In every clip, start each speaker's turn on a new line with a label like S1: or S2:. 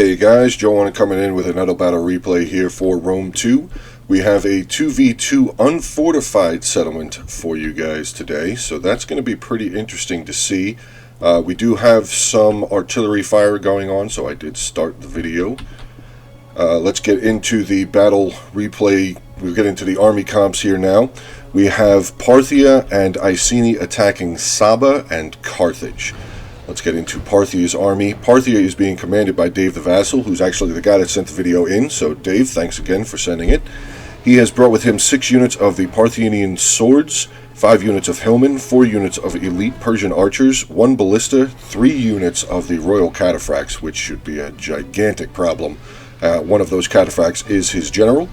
S1: Hey guys, Joe coming in with another battle replay here for Rome 2. We have a 2v2 unfortified settlement for you guys today, so that's going to be pretty interesting to see. We do have some artillery fire going on, so I did start the video. Let's get into the battle replay. We'll get into the army comps here now. We have Parthia and Iceni attacking Saba and Carthage. Let's get into Parthia's army. Parthia is being commanded by Dave the Vassal, who's actually the guy that sent the video in. So Dave, thanks again for sending it. He has brought with him 6 units of the Parthian swords, 5 units of hillmen, 4 units of elite Persian archers, 1 ballista, 3 units of the royal cataphracts, which should be a gigantic problem. One of those cataphracts is his general.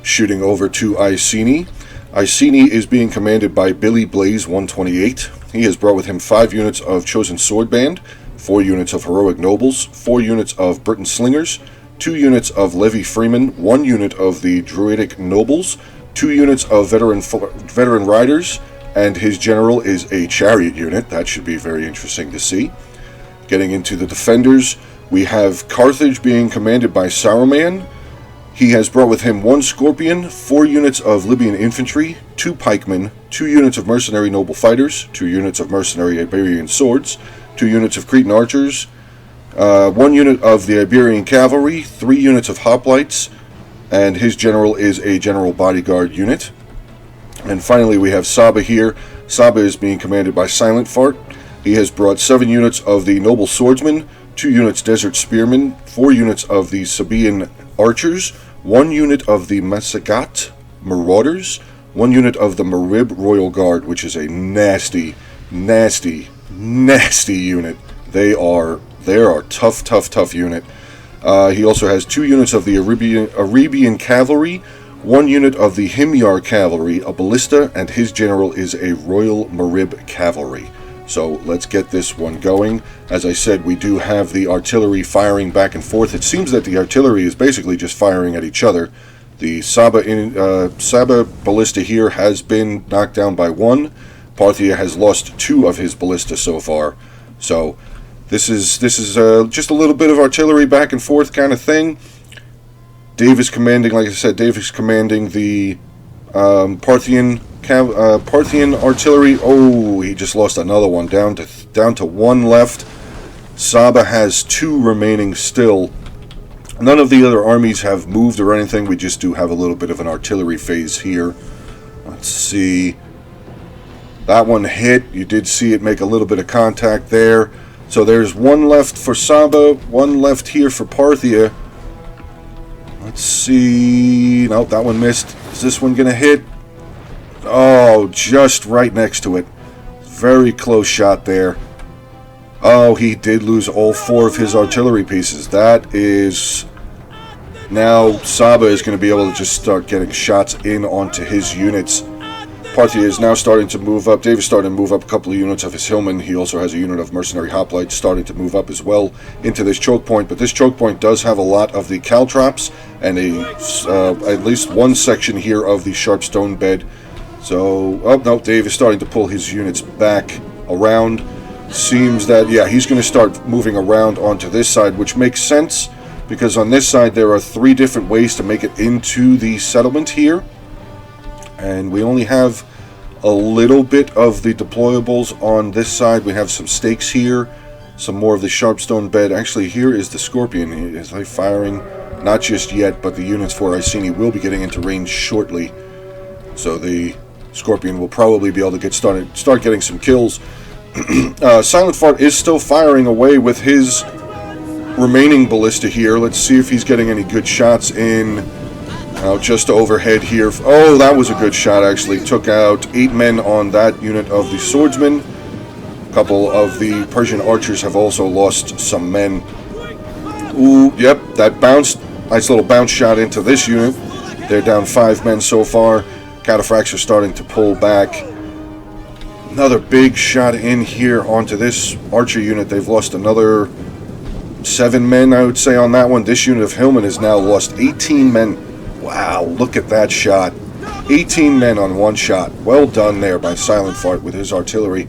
S1: Shooting over to Iceni. Iceni is being commanded by Billy Blaze 128. He has brought with him 5 units of Chosen Sword Band, 4 units of Heroic Nobles, 4 units of Britain Slingers, 2 units of Levy Freemen, 1 unit of the Druidic Nobles, 2 units of Veteran Riders, and his general is a Chariot unit. That should be very interesting to see. Getting into the defenders, we have Carthage being commanded by Saruman. He has brought with him 1 Scorpion, 4 units of Libyan infantry, 2 pikemen, 2 units of mercenary noble fighters, 2 units of mercenary Iberian swords, 2 units of Cretan archers, 1 unit of the Iberian cavalry, 3 units of hoplites, and his general is a general bodyguard unit. And finally we have Saba here. Saba is being commanded by Silent Fart. He has brought 7 units of the noble swordsmen, 2 units desert spearmen, 4 units of the Sabaean archers, 1 unit of the Masagat Marauders, 1 unit of the Marib Royal Guard, which is a nasty unit. They are tough unit. He also has 2 units of the Arabian Cavalry, 1 unit of the Himyar Cavalry, a ballista, and his general is a Royal Marib Cavalry. So let's get this one going. As I said, we do have the artillery firing back and forth. It seems that the artillery is basically just firing at each other. The Saba ballista here has been knocked down by 1. Parthia has lost 2 of his ballista so far. So this is just a little bit of artillery back and forth kind of thing. Dave is commanding, like I said, Dave is commanding the Parthian artillery. Oh, he just lost another one, down to 1 left. Saba has 2 remaining still. None of the other armies have moved or anything. We just do have a little bit of an artillery phase here. Let's see. That one hit. You did see it make a little bit of contact there. So there's 1 left for Saba, 1 left here for Parthia. Let's see. Nope, that one missed. Is this one going to hit? Oh, just right next to it. Very close shot there. Oh, he did lose all 4 of his artillery pieces. That is... Now Saba is going to be able to just start getting shots in onto his units. Parthia is now starting to move up. Dave is starting to move up a couple of units of his hillmen. He also has a unit of mercenary hoplites starting to move up as well into this choke point. But this choke point does have a lot of the caltrops and at least 1 section here of the sharp stone bed. So, oh no, Dave is starting to pull his units back around. Seems that, yeah, he's going to start moving around onto this side, which makes sense, because on this side there are 3 different ways to make it into the settlement here. And we only have a little bit of the deployables on this side. We have some stakes here, some more of the sharp stone bed. Actually, here is the Scorpion. Is he firing? Not just yet, but the units for Iceni will be getting into range shortly. So the Scorpion will probably be able to start getting some kills. Silent Fart is still firing away with his remaining ballista here. Let's see if he's getting any good shots in. Just overhead here. Oh, that was a good shot, actually. Took out 8 men on that unit of the swordsmen. A couple of the Persian archers have also lost some men. Ooh, yep, that bounced. Nice little bounce shot into this unit. They're down 5 men so far. Cataphracts are starting to pull back. Another big shot in here onto this archer unit. They've lost another 7 men, I would say, on that one. This unit of hillmen has now lost 18 men. Wow, look at that shot. 18 men on 1 shot. Well done there by Silent Fart with his artillery.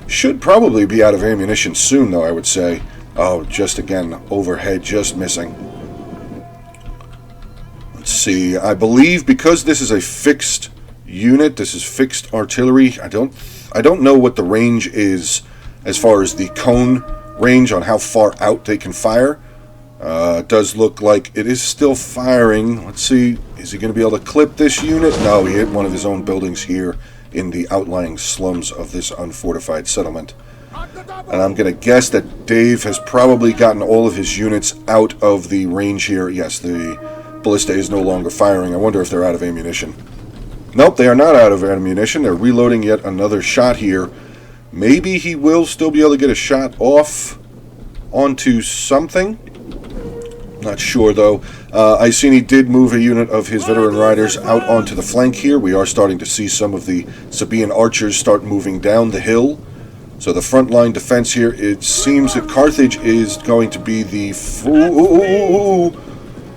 S1: Should probably be out of ammunition soon, though, I would say. Oh, just again, overhead, just missing. Let's see. I believe because this is a fixed unit, this is fixed artillery. I don't know what the range is as far as the cone range on how far out they can fire. It does look like it is still firing. Let's see. Is he going to be able to clip this unit? No, he hit one of his own buildings here in the outlying slums of this unfortified settlement. And I'm going to guess that Dave has probably gotten all of his units out of the range here. Yes, the ballista is no longer firing. I wonder if they're out of ammunition. Nope, they are not out of ammunition. They're reloading yet another shot here. Maybe he will still be able to get a shot off onto something. Not sure, though. Iceni did move a unit of his veteran riders out onto the flank here. We are starting to see some of the Sabaean archers start moving down the hill. So the front line defense here, it seems that Carthage is going to be the...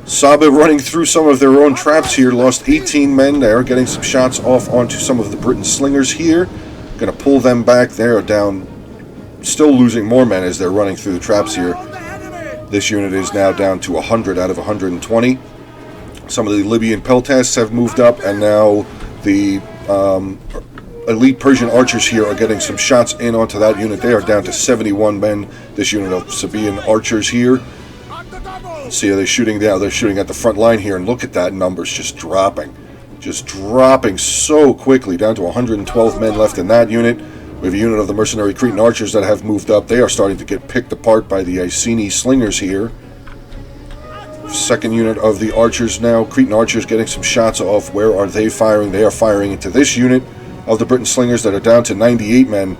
S1: Saba running through some of their own traps here. Lost 18 men there. Getting some shots off onto some of the Briton slingers here. Going to pull them back. They are down. Still losing more men as they're running through the traps here. This unit is now down to 100 out of 120. Some of the Libyan peltasts have moved up, and now the elite Persian archers here are getting some shots in onto that unit. They are down to 71 men. This unit of Sabaean archers here. Let's see, are they shooting now? They're shooting at the front line here, and look at that numbers just dropping. Just dropping so quickly, down to 112 men left in that unit. We have a unit of the mercenary Cretan archers that have moved up. They are starting to get picked apart by the Iceni slingers here. Second unit of the archers now. Cretan archers getting some shots off. Where are they firing? They are firing into this unit of the Briton slingers that are down to 98 men.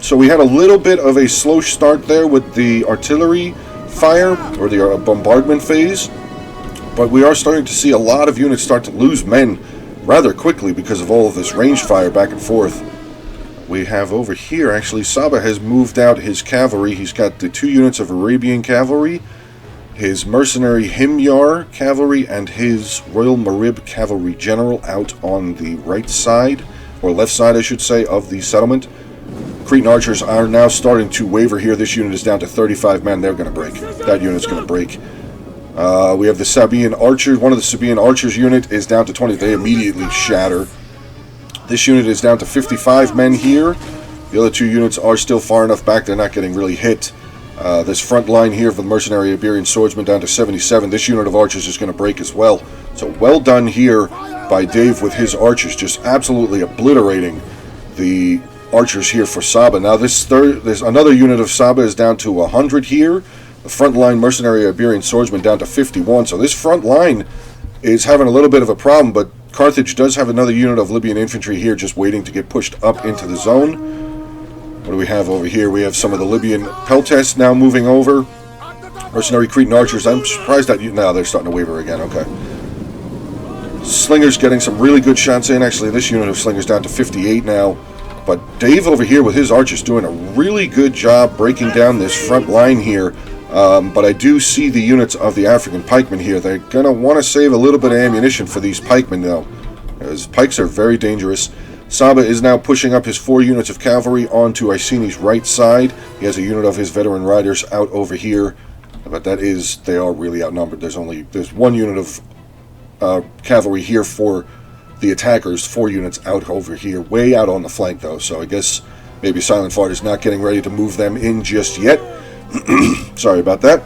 S1: So we had a little bit of a slow start there with the artillery fire, or the bombardment phase. But we are starting to see a lot of units start to lose men rather quickly because of all of this range fire back and forth. We have over here, actually, Saba has moved out his cavalry. He's got the 2 units of Arabian cavalry, his mercenary Himyar cavalry, and his Royal Marib cavalry general out on the right side, or left side, I should say, of the settlement. Cretan archers are now starting to waver here. This unit is down to 35 men. They're going to break. That unit's going to break. We have the Sabaean archers. One of the Sabaean archers unit is down to 20. They immediately shatter. This unit is down to 55 men here. The other 2 units are still far enough back. They're not getting really hit. This front line here for the mercenary Iberian swordsmen down to 77. This unit of archers is going to break as well. So well done here by Dave with his archers, just absolutely obliterating the archers here for Saba. Now there's another unit of Saba is down to 100 here. The front line mercenary Iberian swordsmen down to 51. So this front line is having a little bit of a problem, but Carthage does have another unit of Libyan infantry here just waiting to get pushed up into the zone. What do we have over here? We have some of the Libyan peltasts now moving over. Mercenary Cretan archers. I'm surprised that now they're starting to waver again. Okay. Slingers getting some really good shots in. Actually, this unit of slingers down to 58 now. But Dave over here with his archers doing a really good job breaking down this front line here. But I do see the units of the African pikemen here. They're going to want to save a little bit of ammunition for these pikemen, though, as pikes are very dangerous. Saba is now pushing up his 4 units of cavalry onto Iceni's right side. He has a unit of his veteran riders out over here, but they are really outnumbered. There's 1 unit of cavalry here for the attackers, 4 units out over here, way out on the flank, though. So I guess maybe Silent Fart is not getting ready to move them in just yet. Sorry about that.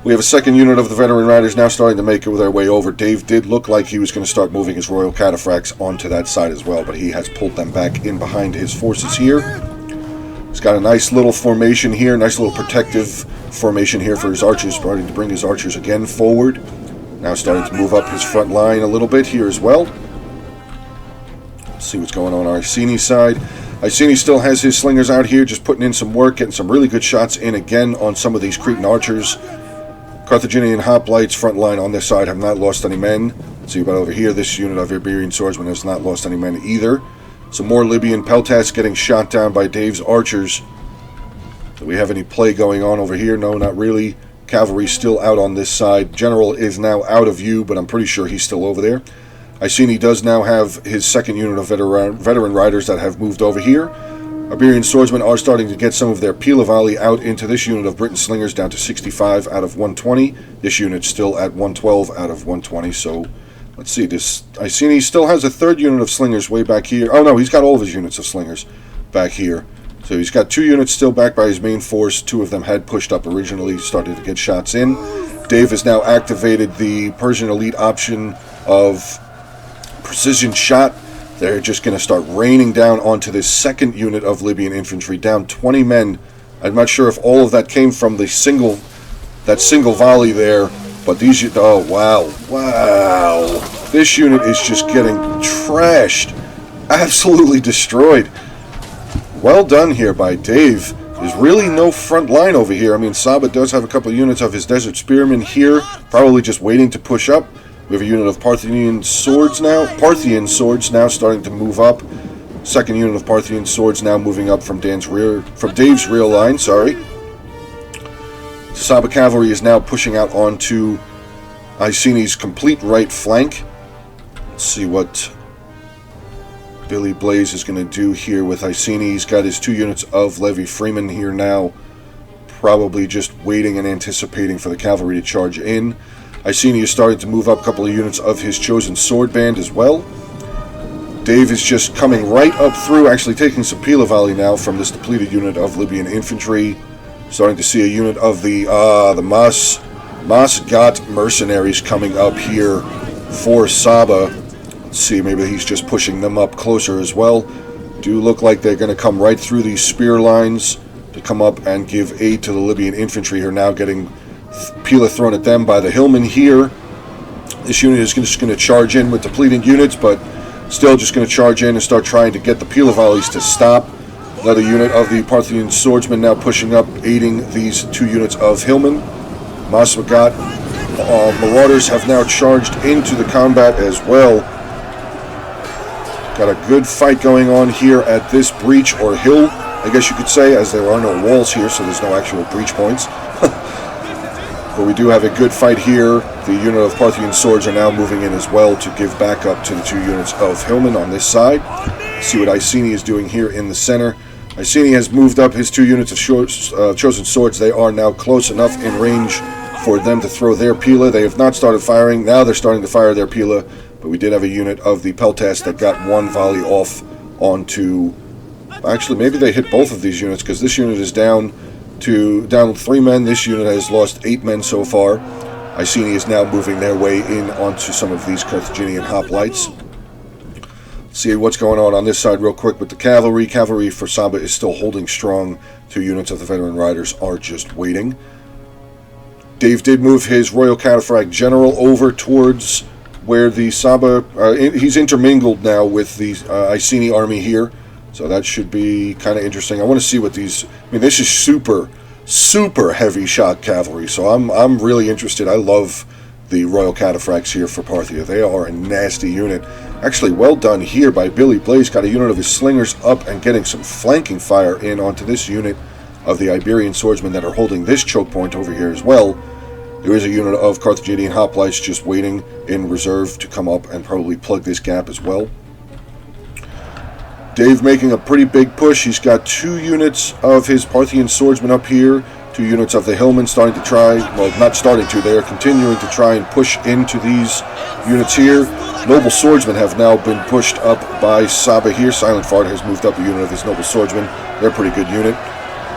S1: We have a second unit of the veteran riders now starting to make their way over. Dave did look like he was going to start moving his royal cataphracts onto that side as well, but he has pulled them back in behind his forces here. He's got a nice little formation here, nice little protective formation here for his archers, starting to bring his archers again forward. Now starting to move up his front line a little bit here as well. Let's see what's going on our Iceni side. Iceni still has his slingers out here, just putting in some work, getting some really good shots in again on some of these Cretan archers. Carthaginian hoplites front line on this side have not lost any men. Let's see about over here. This unit of Iberian swordsmen has not lost any men either. Some more Libyan peltasts getting shot down by Dave's archers. Do we have any play going on over here? No, not really. Cavalry still out on this side. General is now out of view, but I'm pretty sure he's still over there. Iceni does now have his second unit of veteran riders that have moved over here. Iberian swordsmen are starting to get some of their Pila volley out into this unit of Briton slingers, down to 65 out of 120. This unit's still at 112 out of 120, so let's see. This Iceni still has a third unit of slingers way back here. Oh no, he's got all of his units of slingers back here. So he's got 2 units still back by his main force. 2 of them had pushed up originally, started to get shots in. Dave has now activated the Persian elite option of precision shot. They're just going to start raining down onto this second unit of Libyan infantry, down 20 men. I'm not sure if all of that came from the single volley there, but these, oh wow, this unit is just getting trashed, absolutely destroyed. Well done here by Dave. There's really no front line over here. I mean, Saba does have a couple of units of his Desert Spearmen here, probably just waiting to push up. We have a unit of Parthian swords now starting to move up. Second unit of Parthian swords now moving up from Dave's rear line, sorry. Saba cavalry is now pushing out onto Iceni's complete right flank. Let's see what Billy Blaze is going to do here with Iceni. He's got his 2 units of Levy Freeman here now, probably just waiting and anticipating for the cavalry to charge in. Iceni is starting to move up a couple of units of his chosen sword band as well. Dave is just coming right up through, actually taking some Pila volley now from this depleted unit of Libyan infantry. Starting to see a unit of the Masgat mercenaries coming up here for Saba. Let's see, maybe he's just pushing them up closer as well. Do look like they're going to come right through these spear lines to come up and give aid to the Libyan infantry who are now getting Pila thrown at them by the hillmen here. This unit is just going to charge in with depleted units, but still just going to charge in and start trying to get the Pila volleys to stop. Another unit of the Parthian swordsmen now pushing up, aiding these 2 units of hillmen. Maswagat marauders have now charged into the combat as well. Got a good fight going on here at this breach or hill, I guess you could say, as there are no walls here, so there's no actual breach points. But we do have a good fight here. The unit of Parthian swords are now moving in as well to give backup to the 2 units of hillmen on this side. Let's see what Iceni is doing here in the center. Iceni has moved up his 2 units of chosen swords. They are now close enough in range for them to throw their Pila. They have not started firing. Now they're starting to fire their Pila. But we did have a unit of the Peltas that got 1 volley off onto... Actually, maybe they hit both of these units, because this unit is down 3 men. This unit has lost 8 men so far. Iceni is now moving their way in onto some of these Carthaginian hoplites. See what's going on this side real quick with the cavalry. Cavalry for Saba is still holding strong. 2 units of the veteran riders are just waiting. Dave did move his Royal Cataphract General over towards where the Saba... he's intermingled now with the Iceni army here. So that should be kind of interesting. I want to see what these... I mean, this is super heavy shot cavalry. So I'm really interested. I love the Royal Cataphracts here for Parthia. They are a nasty unit. Actually, well done here by Billy Blaze. Got a unit of his slingers up and getting some flanking fire in onto this unit of the Iberian swordsmen that are holding this choke point over here as well. There is a unit of Carthaginian hoplites just waiting in reserve to come up and probably plug this gap as well. Dave making a pretty big push. He's got 2 units of his Parthian swordsmen up here, 2 units of the hillmen starting to try, well, not starting to, they are continuing to try and push into these units here. Noble swordsmen have now been pushed up by Saba here. Silent Fart has moved up a unit of his noble swordsmen. They're a pretty good unit.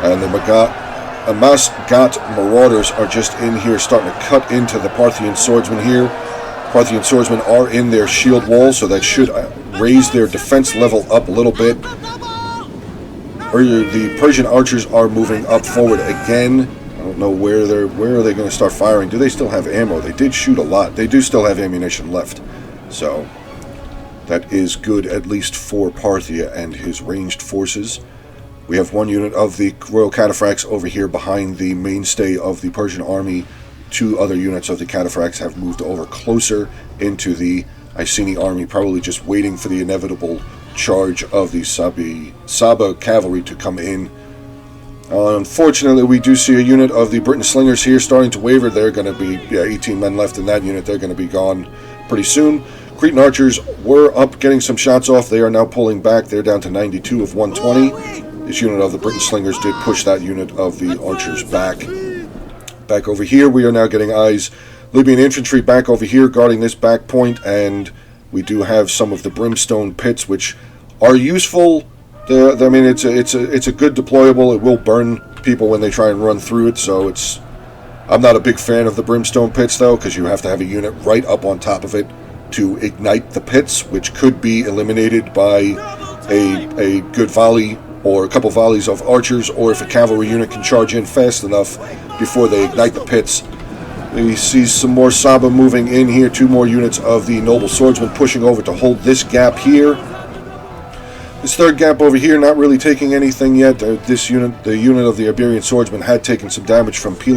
S1: And the Masgat marauders are just in here starting to cut into the Parthian swordsmen here. Parthian swordsmen are in their shield wall, so that should raise their defense level up a little bit. The Persian archers are moving up forward again. I don't know where are they going to start firing. Do they still have ammo? They did shoot a lot. They do still have ammunition left. So that is good, at least for Parthia and his ranged forces. We have 1 unit of the Royal Cataphracts over here behind the mainstay of the Persian army. 2 other units of the Cataphracts have moved over closer into the Iceni army, probably just waiting for the inevitable charge of the Saba cavalry to come in. Unfortunately, we do see a unit of the Briton slingers here starting to waver. They're going to be 18 men left in that unit. They're going to be gone pretty soon. Cretan archers were up getting some shots off. They are now pulling back. They're down to 92 of 120. This unit of the Briton Slingers did push that unit of the archers back. Back over here, we are now getting eyes. Libyan infantry back over here guarding this back point, and we do have some of the brimstone pits, which are useful. I mean, it's a good deployable. It will burn people when they try and run through it, so it's... I'm not a big fan of the brimstone pits, though, because you have to have a unit right up on top of it to ignite the pits, which could be eliminated by a good volley or a couple volleys of archers, or if a cavalry unit can charge in fast enough before they ignite the pits. We see some more Saba moving in here, 2 more units of the noble swordsmen pushing over to hold this gap here. This third gap over here, not really taking anything yet. This unit, the unit of the Iberian swordsmen, had taken some damage from from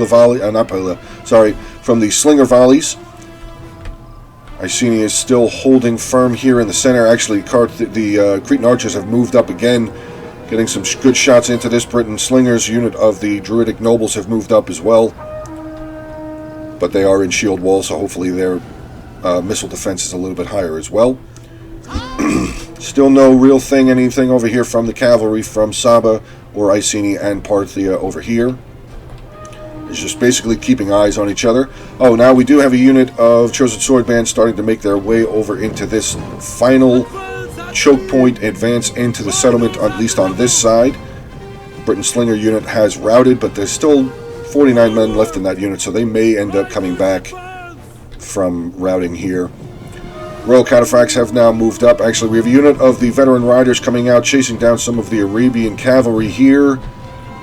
S1: the slinger volleys. Iceni is still holding firm here in the center. Actually, the Cretan archers have moved up again, getting some good shots into this Briton slingers. Unit of the Druidic nobles have moved up as well, but they are in shield wall, so hopefully their missile defense is a little bit higher as well. Still no real anything over here from the cavalry, from Saba or Iceni and Parthia over here. It's just basically keeping eyes on each other. Oh, now we do have a unit of Chosen Sword Band starting to make their way over into this final choke point, advance into the settlement, at least on this side. Briton Slinger unit has routed, but there's still 49 men left in that unit, so they may end up coming back from routing here. Royal Cataphracts have now moved up. Actually, we have a unit of the veteran riders coming out, chasing down some of the Arabian cavalry here.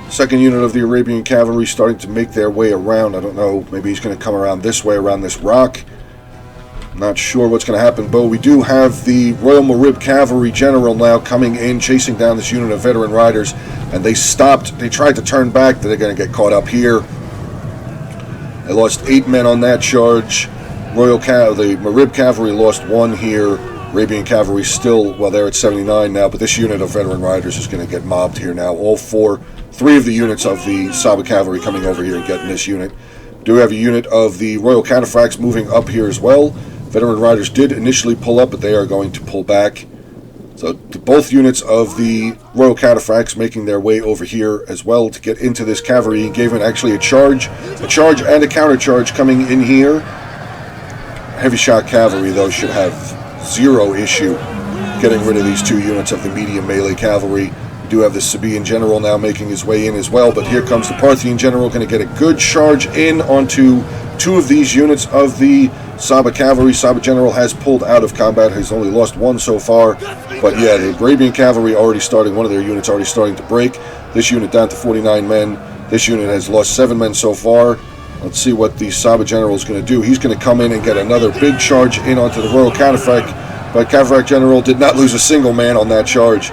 S1: Second unit of the Arabian cavalry starting to make their way around. I don't know, maybe he's going to come around this way, around this rock. Not sure what's going to happen, but we do have the Royal Marib cavalry general now coming in, chasing down this unit of veteran riders, and they stopped. They tried to turn back. They're going to get caught up here. They lost 8 men on that charge. The Marib cavalry lost 1 here. Arabian cavalry still, well, they're at 79 now, but this unit of veteran riders is going to get mobbed here now. All 3 of the units of the Saba cavalry coming over here and getting this unit. We do have a unit of the Royal Cataphracts moving up here as well. Veteran riders did initially pull up, but they are going to pull back. So both units of the Royal Cataphracts making their way over here as well to get into this cavalry. He gave it actually a charge and a counter charge coming in here. Heavy shot cavalry, though, should have 0 issue getting rid of these 2 units of the medium melee cavalry. We do have the Sabaean general now making his way in as well, but here comes the Parthian general, going to get a good charge in onto 2 of these units of the Saba cavalry. Saba general has pulled out of combat. He's only lost 1 so far, but yeah, the Arabian cavalry already starting, one of their units already starting to break. This unit down to 49 men. This unit has lost 7 men so far. Let's see what the Saba general is going to do. He's going to come in and get another big charge in onto the Royal Cataphract, but Cataphract general did not lose a single man on that charge.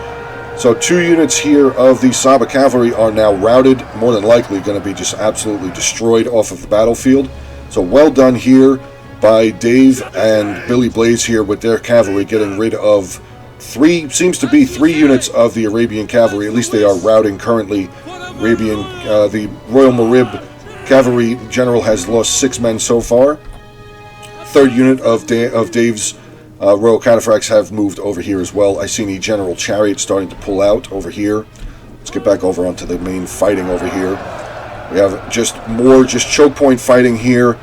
S1: So 2 units here of the Saba cavalry are now routed, more than likely going to be just absolutely destroyed off of the battlefield. So well done here by Dave and Billy Blaze here with their cavalry, getting rid of 3 units of the Arabian cavalry. At least they are routing currently. The Royal Marib cavalry general has lost 6 men so far. 3rd unit of Dave's Royal Cataphracts have moved over here as well. Iceni General Chariot starting to pull out over here. Let's get back over onto the main fighting over here. We have just choke point fighting here.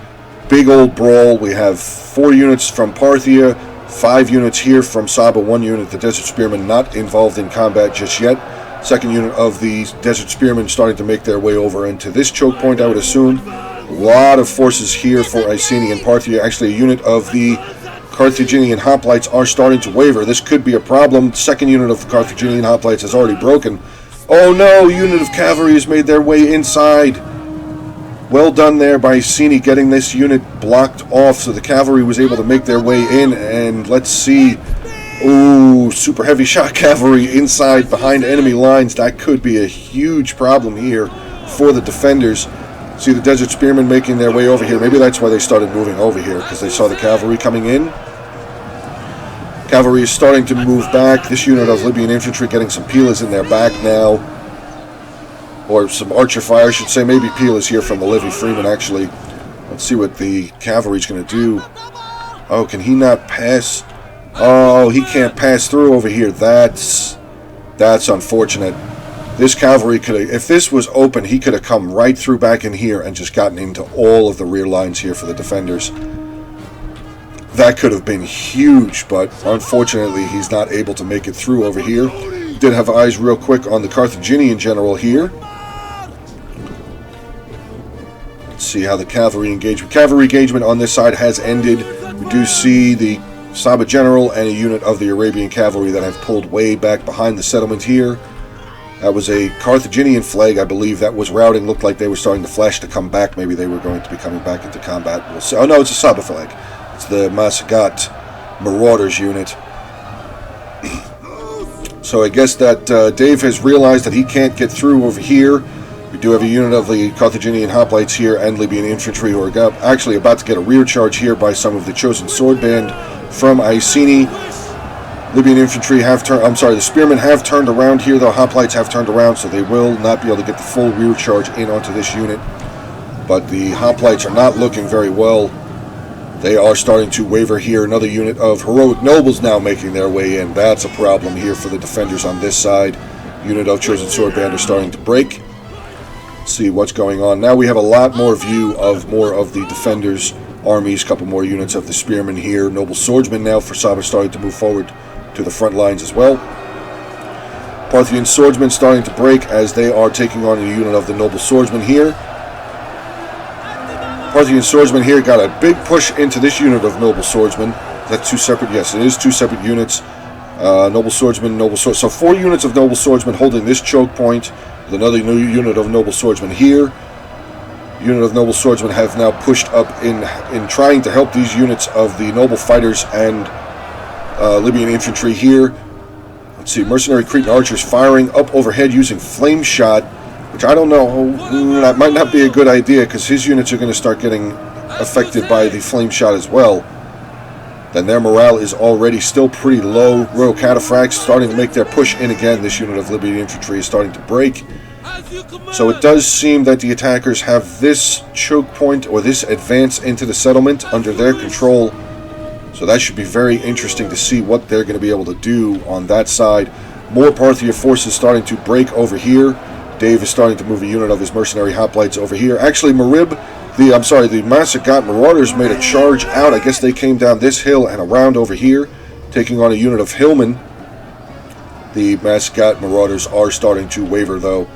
S1: Big old brawl. We have 4 units from Parthia, 5 units here from Saba, 1 unit, the Desert Spearmen, not involved in combat just yet. 2nd unit of the Desert Spearmen starting to make their way over into this choke point, I would assume. A lot of forces here for Iceni and Parthia. Actually, a unit of the Carthaginian hoplites are starting to waver. This could be a problem. 2nd unit of the Carthaginian hoplites has already broken. Oh no, unit of cavalry has made their way inside. Well done there by Iceni getting this unit blocked off so the cavalry was able to make their way in. And let's see. Ooh, super heavy shot cavalry inside behind enemy lines. That could be a huge problem here for the defenders. See the Desert Spearmen making their way over here. Maybe that's why they started moving over here, because they saw the cavalry coming in. Cavalry is starting to move back. This unit of Libyan infantry getting some Pilas in their back now. Or some archer fire, I should say. Maybe Pilas here from the Livy Freeman, actually. Let's see what the cavalry's going to do. Oh, can he not pass? Oh, he can't pass through over here. That's unfortunate. This cavalry could have, if this was open, he could have come right through back in here and just gotten into all of the rear lines here for the defenders. That could have been huge, but unfortunately he's not able to make it through over here. Did have eyes real quick on the Carthaginian general here. Let's see how the cavalry engagement on this side has ended. We do see the Saba general and a unit of the Arabian cavalry that have pulled way back behind the settlement here. That was a Carthaginian flag, I believe. That was routing. Looked like they were starting to flash to come back. Maybe they were going to be coming back into combat. We'll see. Oh no, it's a Saba flag. It's the Masagat Marauders unit. So I guess that Dave has realized that he can't get through over here. We do have a unit of the Carthaginian hoplites here and Libyan infantry who are actually about to get a rear charge here by some of the chosen sword band from Iceni. Libyan infantry have turned, the spearmen have turned around here, though hoplites have turned around, so they will not be able to get the full rear charge in onto this unit. But the hoplites are not looking very well. They are starting to waver here. Another unit of heroic nobles now making their way in. That's a problem here for the defenders on this side. Unit of chosen sword band are starting to break. Let's see what's going on. Now we have a lot more view of more of the defenders' armies. A couple more units of the spearmen here. Noble swordsmen now for Saba starting to move forward to the front lines as well. Parthian swordsmen starting to break as they are taking on a unit of the noble swordsmen here. Parthian swordsmen here got a big push into this unit of noble swordsmen. Is that two separate? Yes, it is two separate units. Noble swordsmen, noble sword. So 4 units of noble swordsmen holding this choke point. With another new unit of noble swordsmen here. Unit of noble swordsmen have now pushed up in trying to help these units of the noble fighters and Libyan infantry here. Let's see, mercenary Cretan archers firing up overhead using flame shot, which I don't know, that might not be a good idea because his units are going to start getting affected by the flame shot as well. Then their morale is already still pretty low. Royal cataphracts starting to make their push in again. This unit of Libyan infantry is starting to break. So it does seem that the attackers have this choke point or this advance into the settlement under their control. So that should be very interesting to see what they're going to be able to do on that side. More Parthia forces starting to break over here. Dave is starting to move a unit of his mercenary hoplites over here. Actually, the Masagat Marauders made a charge out. I guess they came down this hill and around over here, taking on a unit of Hillmen. The Masagat Marauders are starting to waver, though.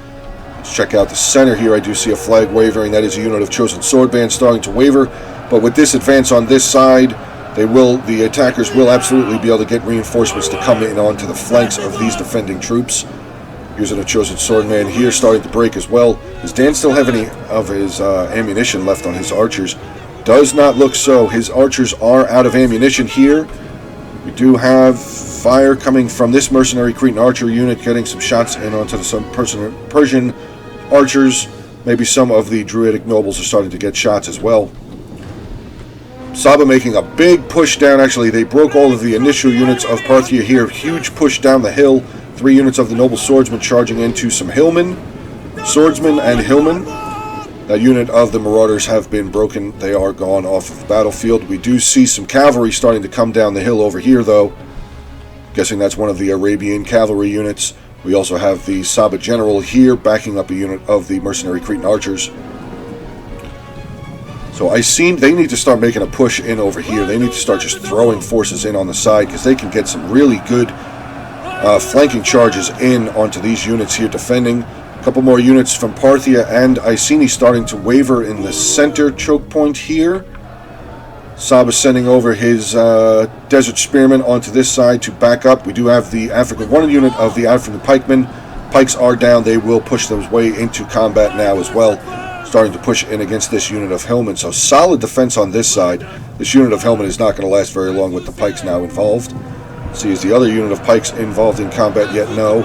S1: Let's check out the center here. I do see a flag wavering. That is a unit of chosen sword band starting to waver. But with this advance on this side, the attackers will absolutely be able to get reinforcements to come in onto the flanks of these defending troops. Using a chosen swordman here, starting to break as well. Does Dan still have any of his ammunition left on his archers? Does not look so. His archers are out of ammunition here. We do have fire coming from this mercenary Cretan archer unit, getting some shots in onto some Persian archers. Maybe some of the druidic nobles are starting to get shots as well. Saba making a big push down. Actually, they broke all of the initial units of Parthia here. Huge push down the hill. 3 units of the noble swordsmen charging into some hillmen. Swordsmen and hillmen. That unit of the marauders have been broken. They are gone off of the battlefield. We do see some cavalry starting to come down the hill over here, though. Guessing that's one of the Arabian cavalry units. We also have the Saba general here backing up a unit of the mercenary Cretan archers. So they need to start making a push in over here. They need to start just throwing forces in on the side because they can get some really good flanking charges in onto these units here defending. A couple more units from Parthia and Iceni starting to waver in the center choke point here. Saba sending over his desert spearmen onto this side to back up. We do have the one unit of the African pikemen. Pikes are down. They will push their way into combat now as well. Starting to push in against this unit of Hillmen. So solid defense on this side. This unit of Hillmen is not going to last very long with the pikes now involved. See, is the other unit of pikes involved in combat yet? No.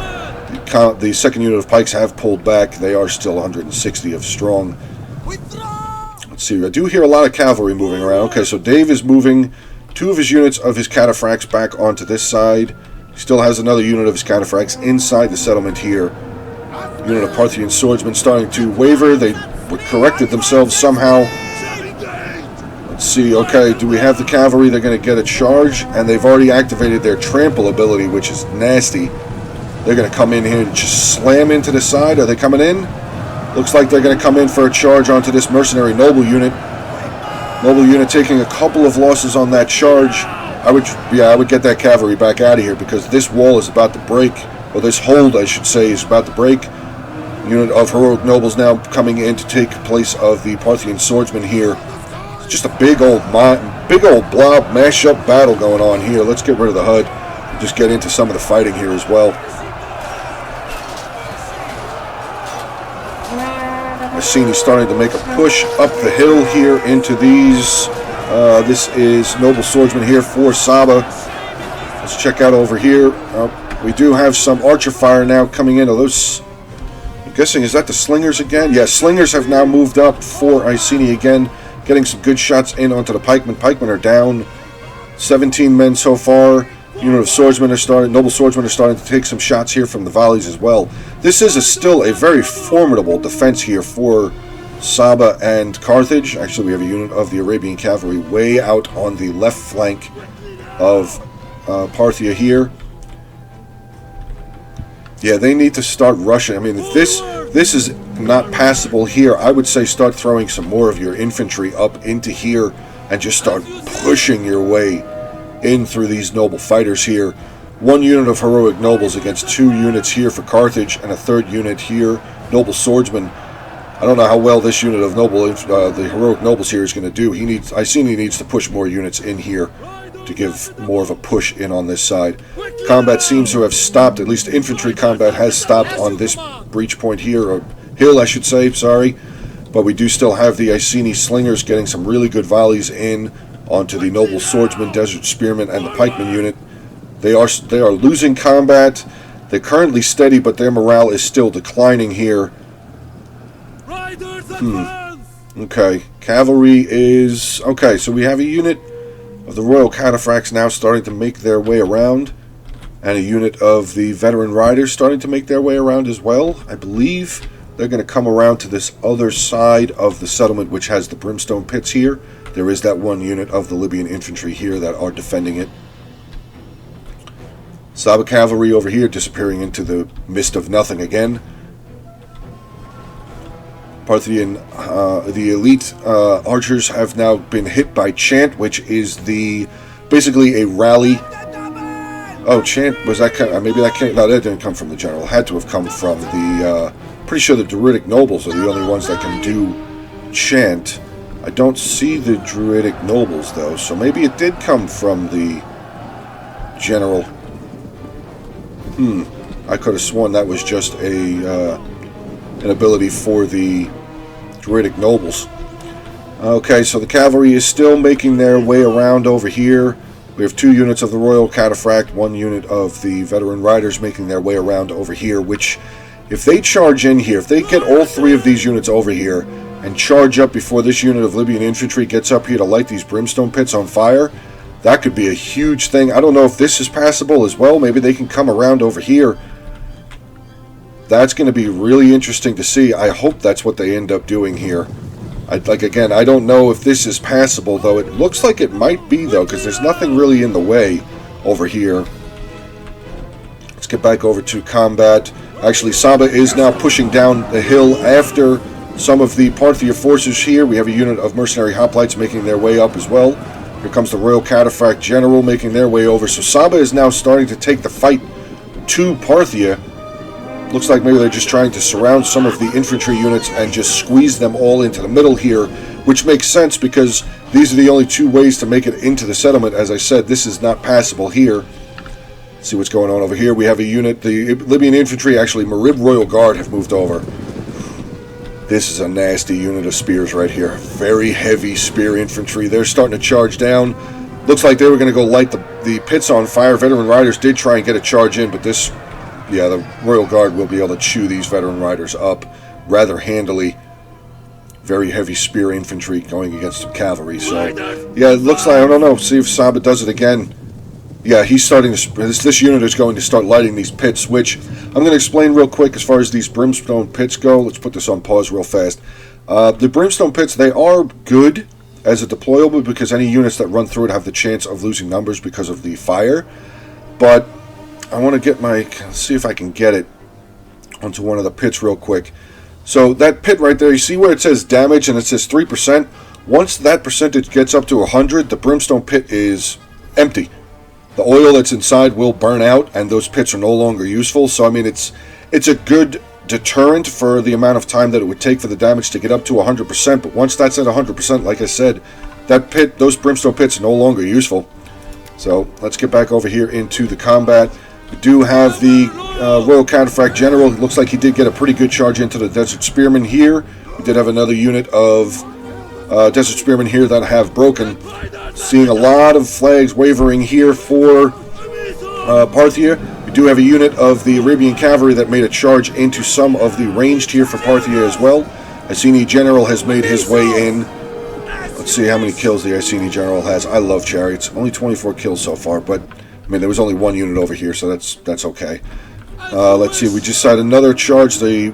S1: The second unit of pikes have pulled back. They are still 160 of strong. Let's see. I do hear a lot of cavalry moving around. Okay, so Dave is moving 2 of his units of his cataphracts back onto this side. He still has another unit of his cataphracts inside the settlement here. Unit of Parthian swordsmen starting to waver. They corrected themselves somehow. Let's see. Okay, do we have the cavalry? They're going to get a charge, and they've already activated their trample ability, which is nasty. They're going to come in here and just slam into the side. Are they coming in? Looks like they're going to come in for a charge onto this mercenary noble unit. Noble unit taking a couple of losses on that charge. I would get that cavalry back out of here because this wall is about to break. Or this hold, I should say, is about to break. Unit of heroic nobles now coming in to take place of the Parthian swordsmen here. It's just a big old blob mash-up battle going on here. Let's get rid of the HUD and just get into some of the fighting here as well. Iceni's starting to make a push up the hill here into these. This is noble swordsman here for Saba. Let's check out over here. We do have some archer fire now coming in. Are those, I'm guessing, is that the slingers again? Yeah, slingers have now moved up for Iceni again, getting some good shots in onto the pikemen. Pikemen are down 17 men so far. Unit of swordsmen are starting, noble swordsmen are starting to take some shots here from the volleys as well. This is still a very formidable defense here for Saba and Carthage. Actually, we have a unit of the Arabian cavalry way out on the left flank of Parthia here. Yeah, they need to start rushing. I mean, if this is not passable here, I would say start throwing some more of your infantry up into here and just start pushing your way in through these noble fighters here. One unit of heroic nobles against 2 units here for Carthage and a 3rd unit here, noble swordsmen. I don't know how well this unit of the heroic nobles here is going to do. Iceni needs to push more units in here to give more of a push in on this side. Combat seems to have stopped, at least infantry combat has stopped on this breach point here, or hill I should say, sorry. But we do still have the Iceni slingers getting some really good volleys in onto the noble swordsman, desert spearmen, and the pikeman unit. They are losing combat. They're currently steady, but their morale is still declining here. Okay, cavalry is... Okay, so we have a unit of the Royal Cataphracts now starting to make their way around, and a unit of the veteran riders starting to make their way around as well. I believe they're going to come around to this other side of the settlement, which has the brimstone pits here. There is that one unit of the Libyan infantry here that are defending it. Saba cavalry over here disappearing into the mist of nothing again. Parthian, the elite archers have now been hit by Chant, which is basically a rally. Oh, Chant, was that maybe that came, no, that didn't come from the general. It had to have come from the, pretty sure the Druidic nobles are the only ones that can do Chant. I don't see the Druidic nobles though, so maybe it did come from the general. I could have sworn that was just an ability for the Druidic nobles. Okay, so the cavalry is still making their way around over here. We have 2 units of the Royal Cataphract, 1 unit of the veteran riders making their way around over here, which, if they charge in here, if they get all 3 of these units over here and charge up before this unit of Libyan infantry gets up here to light these brimstone pits on fire, that could be a huge thing. I don't know if this is passable as well. Maybe they can come around over here. That's going to be really interesting to see. I hope that's what they end up doing here. Again, I don't know if this is passable, though. It looks like it might be, though, because there's nothing really in the way over here. Let's get back over to combat. Actually, Saba is now pushing down the hill after some of the Parthia forces here. We have a unit of mercenary hoplites making their way up as well. Here comes the Royal Cataphract General making their way over. So Saba is now starting to take the fight to Parthia. Looks like maybe they're just trying to surround some of the infantry units and just squeeze them all into the middle here, which makes sense because these are the only 2 ways to make it into the settlement. As I said, this is not passable here. Let's see what's going on over here. We have a unit, the Libyan infantry, actually Marib Royal Guard have moved over. This is a nasty unit of spears right here. Very heavy spear infantry. They're starting to charge down. Looks like they were going to go light the pits on fire. Veteran riders did try and get a charge in, but this... Yeah, the Royal Guard will be able to chew these veteran riders up rather handily. Very heavy spear infantry going against some cavalry. So, yeah, it looks like, I don't know, see if Saba does it again. Yeah, he's starting to, this unit is going to start lighting these pits, which I'm going to explain real quick as far as these brimstone pits go. Let's put this on pause real fast. The brimstone pits, they are good as a deployable because any units that run through it have the chance of losing numbers because of the fire. But I want to get see if I can get it onto one of the pits real quick. So that pit right there, you see where it says damage and it says 3%? Once that percentage gets up to 100, the brimstone pit is empty. The oil that's inside will burn out, and those pits are no longer useful. So, I mean, it's a good deterrent for the amount of time that it would take for the damage to get up to 100%. But once that's at 100%, like I said, those brimstone pits are no longer useful. So, let's get back over here into the combat. We do have the Royal Counterfract General. It looks like he did get a pretty good charge into the Desert Spearmen here. We did have another unit of Desert Spearmen here that have broken. Seeing a lot of flags wavering here for Parthia. We do have a unit of the Arabian Cavalry that made a charge into some of the ranged here for Parthia as well. Iceni General has made his way in. Let's see how many kills the Iceni General has. I love chariots. Only 24 kills so far, but I mean there was only one unit over here, so that's okay. Let's see, we just had another charge. The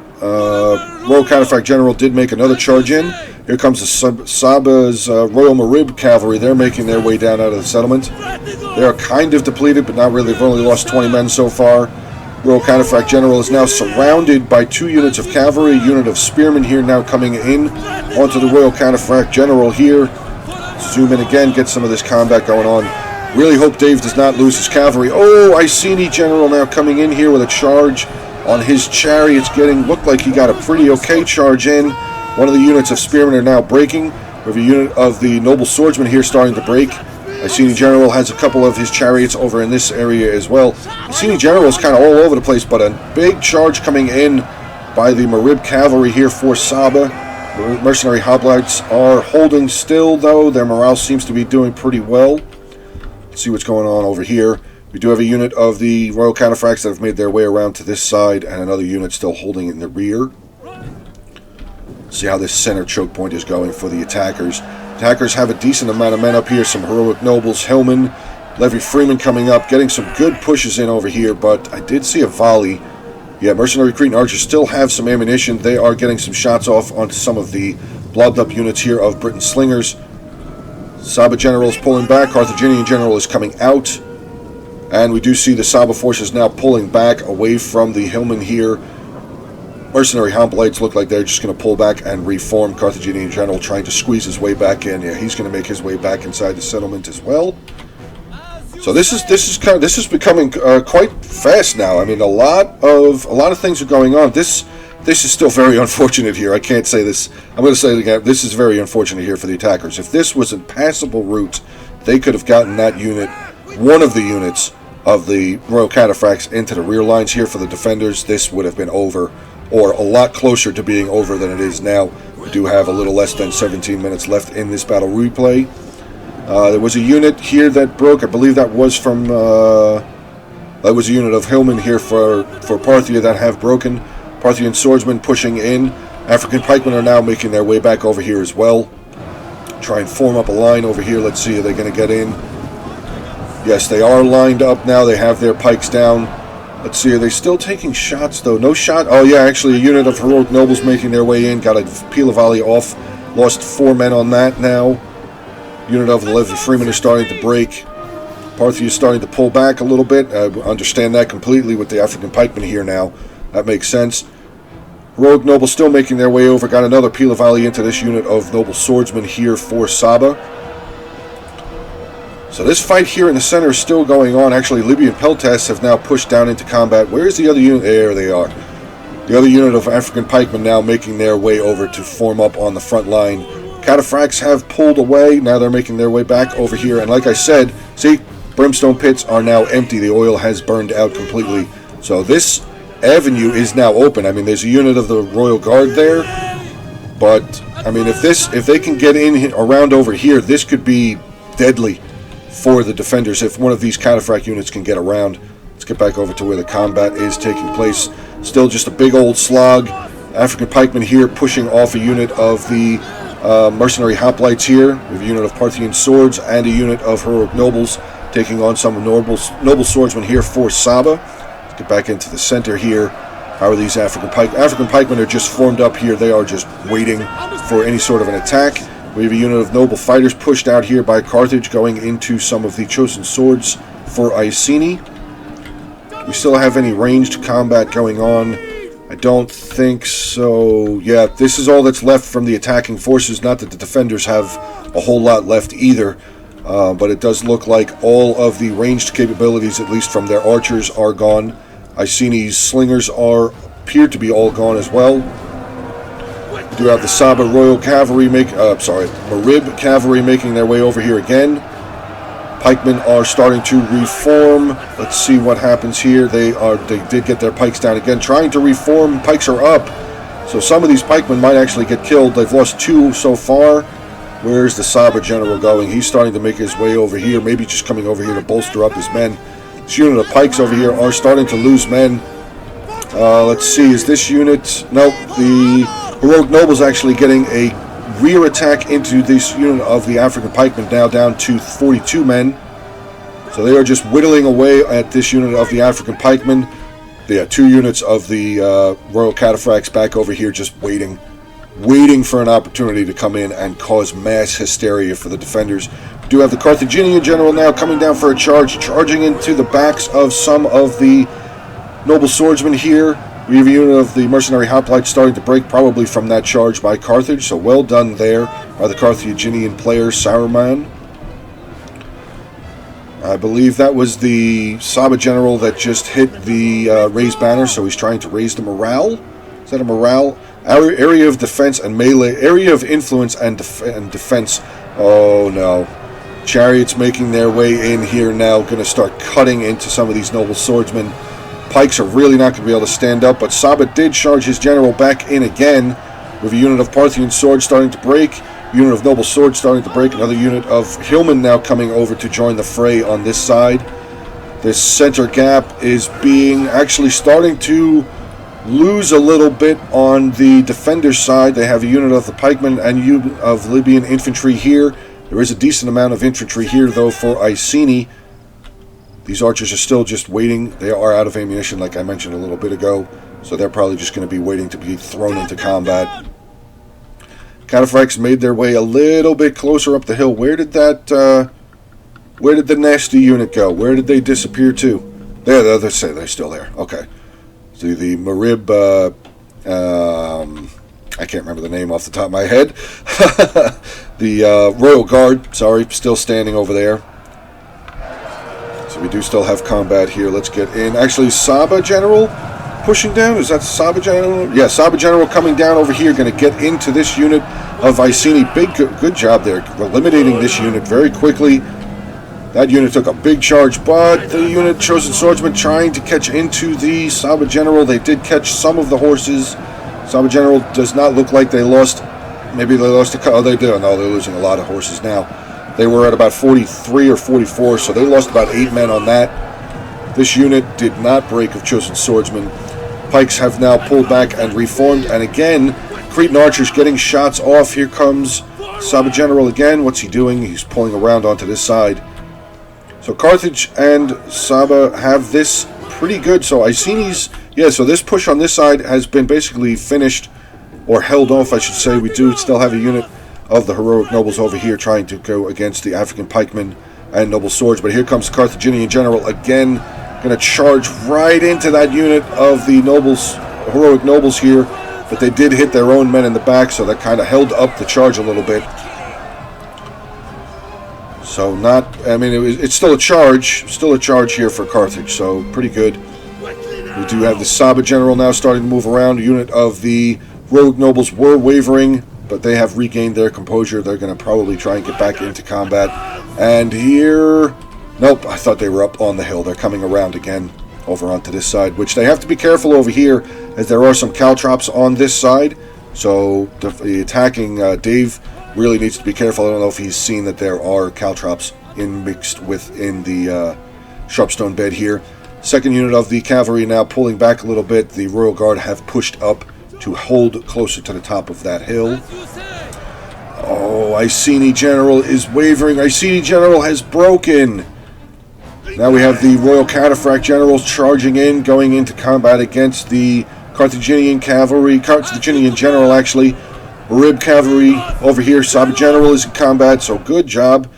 S1: Royal Counterfract General did make another charge in. Here comes the Saba's Royal Marib Cavalry. They're making their way down out of the settlement. They are kind of depleted, but not really. They've only lost 20 men so far. Royal Counterfract General is now surrounded by 2 units of cavalry. A unit of spearmen here now coming in onto the Royal Counterfract General here. Zoom in again, get some of this combat going on. Really hope Dave does not lose his cavalry. Oh, Iceni General now coming in here with a charge on his chariots. Looked like he got a pretty okay charge in. One of the units of spearmen are now breaking. We have a unit of the noble swordsman here starting to break. Iceni General has a couple of his chariots over in this area as well. Iceni General is kind of all over the place, but a big charge coming in by the Marib Cavalry here for Saba. The mercenary hoplites are holding still, though. Their morale seems to be doing pretty well. Let's see what's going on over here. We do have a unit of the Royal Counterfracts that have made their way around to this side, and another unit still holding in the rear. See how this center choke point is going for the attackers. Attackers have a decent amount of men up here. Some heroic nobles, Hillman, Levy Freeman coming up, getting some good pushes in over here, but I did see a volley. Yeah, mercenary Cretan archers still have some ammunition. They are getting some shots off onto some of the blobbed up units here of Britain slingers. Saba General is pulling back. Carthaginian General is coming out. And we do see the Saba forces now pulling back away from the Hillman here. Mercenary hoplites look like they're just going to pull back and reform. Carthaginian General trying to squeeze his way back in. Yeah, he's going to make his way back inside the settlement as well. So this is becoming quite fast now. I mean, a lot of things are going on. This is still very unfortunate here. I can't say this. I'm going to say it again. This is very unfortunate here for the attackers. If this was a passable route, they could have gotten that unit, one of the units of the Royal Counterfracts, into the rear lines here for the defenders. This would have been over, or a lot closer to being over than it is now. We do have a little less than 17 minutes left in this battle replay. There was a unit here that broke. I believe that was from that was a unit of Hillman here for Parthia that have broken. Parthian swordsmen pushing in. African pikemen are now making their way back over here as well. Try and form up a line over here. Let's see, are they going to get in? Yes, they are lined up now. They have their pikes down. Let's see, are they still taking shots, though? No shot? Oh, yeah, actually, a unit of heroic nobles making their way in. Got a peel of volley off. Lost 4 men on that now. Unit of the Levy Freeman is starting to break. Parthia is starting to pull back a little bit. I understand that completely with the African pikemen here now. That makes sense. Heroic nobles still making their way over. Got another peel of volley into this unit of noble swordsmen here for Saba. So this fight here in the center is still going on. Actually, Libyan Peltas have now pushed down into combat. Where's the other unit? There they are. The other unit of African pikemen now making their way over to form up on the front line. Cataphracts have pulled away. Now they're making their way back over here. And like I said, see, brimstone pits are now empty. The oil has burned out completely. So this avenue is now open. I mean, there's a unit of the Royal Guard there. But, I mean, if they can get in around over here, this could be deadly for the defenders if one of these Cataphract units can get around. Let's get back over to where the combat is taking place. Still just a big old slog. African pikemen here pushing off a unit of the mercenary hoplites here. We have a unit of Parthian swords and a unit of heroic nobles taking on some noble swordsmen here for Saba. Let's get back into the center here. How are these African pikemen? African pikemen are just formed up here. They are just waiting for any sort of an attack. We have a unit of noble fighters pushed out here by Carthage going into some of the chosen swords for Iceni. we still have any ranged combat going on? I don't think so. Yeah, this is all that's left from the attacking forces. Not that the defenders have a whole lot left either. But it does look like all of the ranged capabilities, at least from their archers, are gone. Iceni's slingers appear to be all gone as well. We do have the Saba Royal Cavalry Marib Cavalry making their way over here again. Pikemen are starting to reform. Let's see what happens here. They did get their pikes down again, trying to reform. Pikes are up. So some of these pikemen might actually get killed. They've lost 2 so far. Where's the Saba general going? He's starting to make his way over here, maybe just coming over here to bolster up his men. This unit of pikes over here are starting to lose men. Let's see, is this unit... Nope, the heroic nobles actually getting a rear attack into this unit of the African pikemen, now down to 42 men. So they are just whittling away at this unit of the African pikemen. They have 2 units of the Royal Cataphracts back over here just waiting for an opportunity to come in and cause mass hysteria for the defenders. We do have the Carthaginian general now coming down for a charge, charging into the backs of some of the noble swordsmen here. We have a unit of the mercenary hoplites starting to break, probably from that charge by Carthage, so well done there by the Carthaginian player, Saruman. I believe that was the Saba general that just hit the raised banner, so he's trying to raise the morale. Is that a morale? Our area of defense and melee, area of influence and defense. Oh no. Chariots making their way in here now, going to start cutting into some of these noble swordsmen. Pikes are really not going to be able to stand up, but Saba did charge his general back in again with a unit of Parthian swords starting to break, unit of noble swords starting to break, another unit of hillmen now coming over to join the fray on this side. This center gap is actually starting to lose a little bit on the defender's side. They have a unit of the pikemen and a unit of Libyan infantry here. There is a decent amount of infantry here, though, for Iceni. These archers are still just waiting. They are out of ammunition, like I mentioned a little bit ago, so they're probably just going to be waiting to be thrown into combat. Cataphracts made their way a little bit closer up the hill. Where did the nasty unit go? Where did they disappear to? They're still there. Okay. So the Marib, I can't remember the name off the top of my head. The Royal Guard, still standing over there. So we do still have combat here. Let's get in. Actually, Saba General pushing down. Is that Saba General? Yeah, Saba General coming down over here. Going to get into this unit of Iceni. Good job there. Eliminating this unit very quickly. That unit took a big charge, but the unit Chosen Swordsman trying to catch into the Saba General. They did catch some of the horses. Saba General does not look like they lost. Maybe they lost a couple. Oh, they did. No, they're losing a lot of horses now. They were at about 43 or 44, so they lost about 8 men on that. This unit did not break of Chosen Swordsmen. Pikes have now pulled back and reformed, and again, Cretan archers getting shots off. Here comes Saba General again. What's he doing? He's pulling around onto this side. So Carthage and Saba have this pretty good. So Iceni's, so this push on this side has been basically finished, or held off, I should say. We do still have a unit of the heroic nobles over here trying to go against the African pikemen and noble swords. But here comes the Carthaginian general again, going to charge right into that unit of the heroic nobles here. But they did hit their own men in the back, so that kind of held up the charge a little bit. So it's still a charge here for Carthage, so pretty good. We do have the Saba general now starting to move around. A unit of the rogue nobles were wavering, but they have regained their composure. They're going to probably try and get back into combat. And here, nope, I thought they were up on the hill. They're coming around again over onto this side, which they have to be careful over here, as there are some caltrops on this side. So the attacking Dave really needs to be careful. I don't know if he's seen that there are caltrops mixed within the sharpstone bed here. Second unit of the cavalry now pulling back a little bit. The Royal Guard have pushed up to hold closer to the top of that hill. Oh, Iceni General is wavering. Iceni General has broken. Now we have the Royal Cataphract Generals charging in, going into combat against the Carthaginian Cavalry. Carthaginian General, actually. Marib Cavalry over here. Saba General is in combat, so good job.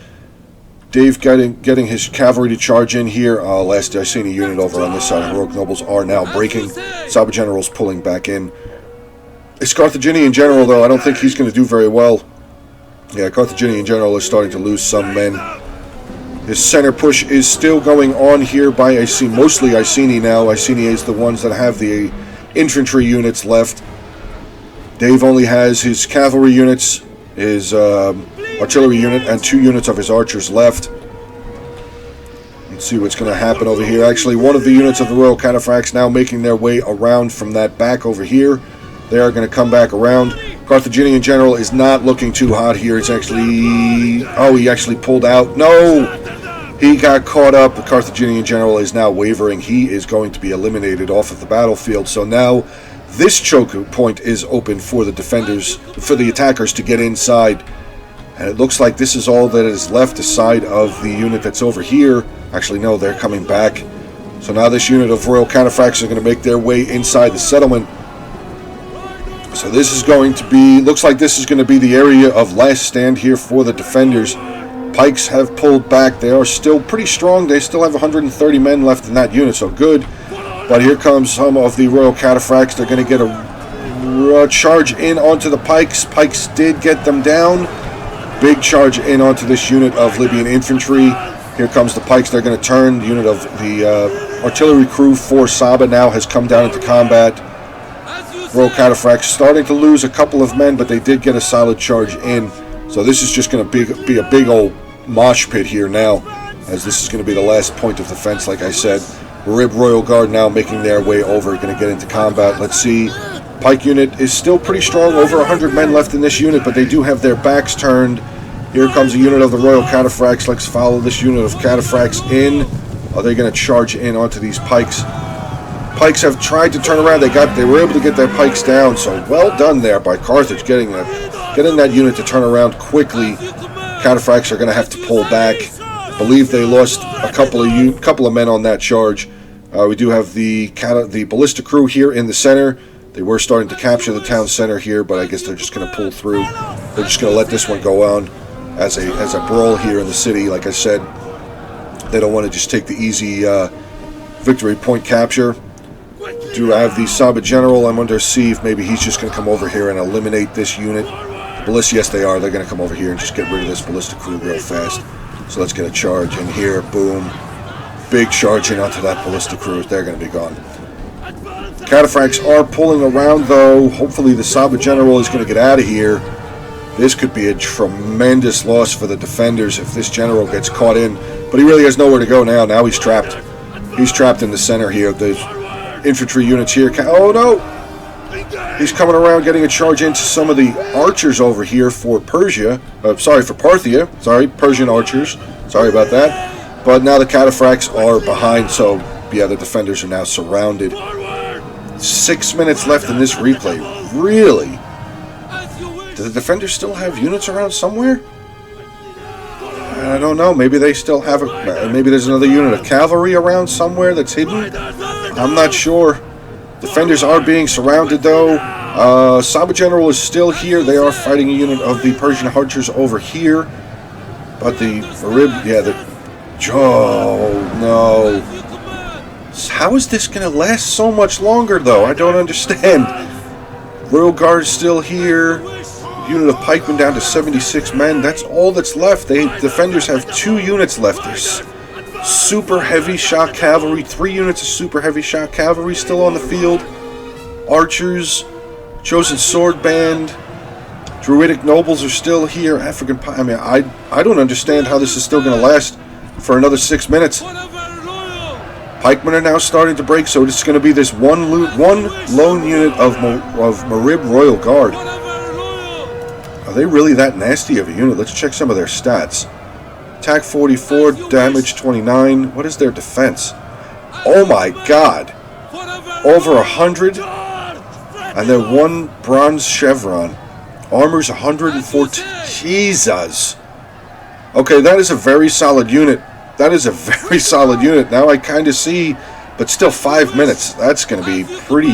S1: Dave getting his cavalry to charge in here. Last I seen a unit over on this side. Heroic Nobles are now breaking. Saba General's pulling back in. This Carthaginian General, though, I don't think he's going to do very well. Yeah, Carthaginian General is starting to lose some men. His center push is still going on here by mostly Iceni now. Iceni is the ones that have the infantry units left. Dave only has his cavalry units, his artillery unit, and 2 units of his archers left. Let's see what's going to happen over here. Actually, one of the units of the Royal Cataphracts now making their way around from that back over here. They are going to come back around. Carthaginian General is not looking too hot here. It's actually... Oh, he actually pulled out. No! He got caught up. The Carthaginian General is now wavering. He is going to be eliminated off of the battlefield. So now this choke point is open for the defenders, for the attackers to get inside. And it looks like this is all that is left aside of the unit that's over here. Actually, no, they're coming back. So now this unit of Royal Cataphracts are going to make their way inside the settlement. So this is going to be, looks like this is going to be the area of last stand here for the defenders. Pikes have pulled back. They are still pretty strong. They still have 130 men left in that unit, so good. But here comes some of the Royal Cataphracts. They're going to get a charge in onto the Pikes. Pikes did get them down. Big charge in onto this unit of Libyan infantry. Here comes the Pikes. They're going to turn. The unit of the artillery crew for Saba now has come down into combat. Royal Cataphracts starting to lose a couple of men, but they did get a solid charge in. So this is just going to be a big old mosh pit here now, as this is going to be the last point of defense, like I said. Marib Royal Guard now making their way over, going to get into combat. Let's see. Pike unit is still pretty strong, over 100 men left in this unit, but they do have their backs turned. Here comes a unit of the Royal Cataphracts. Let's follow this unit of Cataphracts in. Are they going to charge in onto these Pikes? Pikes have tried to turn around. They were able to get their Pikes down, so well done there by Carthage, getting that unit to turn around quickly. Cataphracts are going to have to pull back. I believe they lost a couple of men on that charge. We do have the ballista crew here in the center. They were starting to capture the town center here, but I guess they're just going to pull through. They're just going to let this one go on as a brawl here in the city. Like I said, they don't want to just take the easy victory point capture. Do have the Saba General. I'm under siege. Maybe he's just going to come over here and eliminate this unit. Ballista, yes they are. They're going to come over here and just get rid of this ballista crew real fast. So let's get a charge in here. Boom. Big charge in onto that ballista crew. They're going to be gone. Cataphracts are pulling around, though. Hopefully the Saba General is going to get out of here. This could be a tremendous loss for the defenders if this general gets caught in. But he really has nowhere to go now. Now he's trapped. He's trapped in the center here. There's infantry units here. Oh, no! He's coming around getting a charge into some of the archers over here for Persia. Sorry, for Parthia. Sorry, Persian archers. Sorry about that. But now the Cataphracts are behind, so yeah, the defenders are now surrounded. 6 minutes left in this replay. Really? Do the defenders still have units around somewhere? I don't know. Maybe they still have maybe there's another unit of cavalry around somewhere that's hidden. I'm not sure. Defenders are being surrounded, though. Saba General is still here. They are fighting a unit of the Persian archers over here. But the Marib, oh, no. How is this going to last so much longer, though? I don't understand. Royal Guard is still here. Unit of pikemen down to 76 men. That's all that's left. The defenders have 2 units left. There's super heavy shock cavalry. 3 units of super heavy shock cavalry still on the field. Archers. Chosen sword band. Druidic nobles are still here. African... I mean, I don't understand how this is still going to last for another 6 minutes. Pikemen are now starting to break, so it's going to be this one lone unit of Marib Royal Guard. Are they really that nasty of a unit? Let's check some of their stats. Attack 44, damage 29. What is their defense? Oh my god. Over 100. And they're 1 bronze chevron. Armor's 114. Jesus. Okay, that is a very solid unit. That is a very solid unit. Now I kind of see, but still 5 minutes. That's going to be pretty...